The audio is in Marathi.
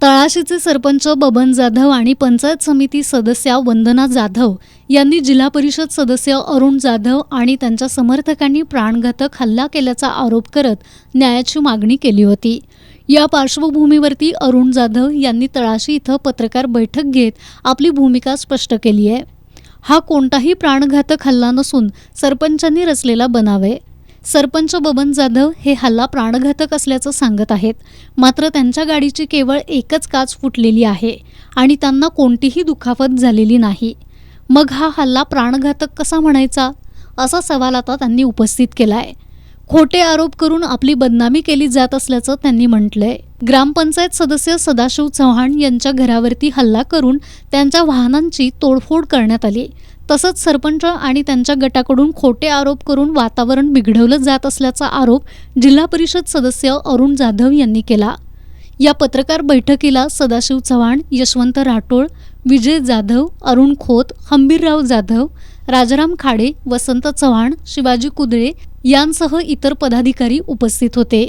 तळाशीचे सरपंच बबन जाधव आणि पंचायत समिती सदस्या वंदना जाधव यांनी जिल्हा परिषद सदस्य अरुण जाधव आणि त्यांच्या समर्थकांनी प्राणघातक हल्ला केल्याचा आरोप करत न्यायाची मागणी केली होती। या पार्श्वभूमीवरती अरुण जाधव यांनी तळाशी इथं पत्रकार बैठक घेत आपली भूमिका स्पष्ट केली आहे। हा कोणताही प्राणघातक हल्ला नसून सरपंचांनी रचलेला बनाव आहे। सरपंच बबन जाधव हे हल्ला प्राणघातक असल्याचं सांगत आहेत, मात्र त्यांच्या गाडीची केवळ एकच काच फुटलेली आहे आणि त्यांना कोणतीही दुखापत झालेली नाही। मग हा हल्ला प्राणघातक कसा म्हणायचा, असा सवाल आता त्यांनी उपस्थित केला आहे। खोटे आरोप करून आपली बदनामी केली जात असल्याचं त्यांनी म्हटलंय। ग्रामपंचायत सदस्य सदाशिव चव्हाण यांच्या घरावरती हल्ला करून त्यांच्या वाहनांची तोडफोड करण्यात आली। तसंच सरपंच आणि त्यांच्या गटाकडून खोटे आरोप करून वातावरण बिघडवलं जात असल्याचा आरोप जिल्हा परिषद सदस्य अरुण जाधव यांनी केला। या पत्रकार बैठकीला सदाशिव चव्हाण, यशवंत राठोड, विजय जाधव, अरुण खोत, हंबीरराव जाधव, राजाराम खाडे, वसंत चव्हाण, शिवाजी कुदळे यांसह इतर पदाधिकारी उपस्थित होते।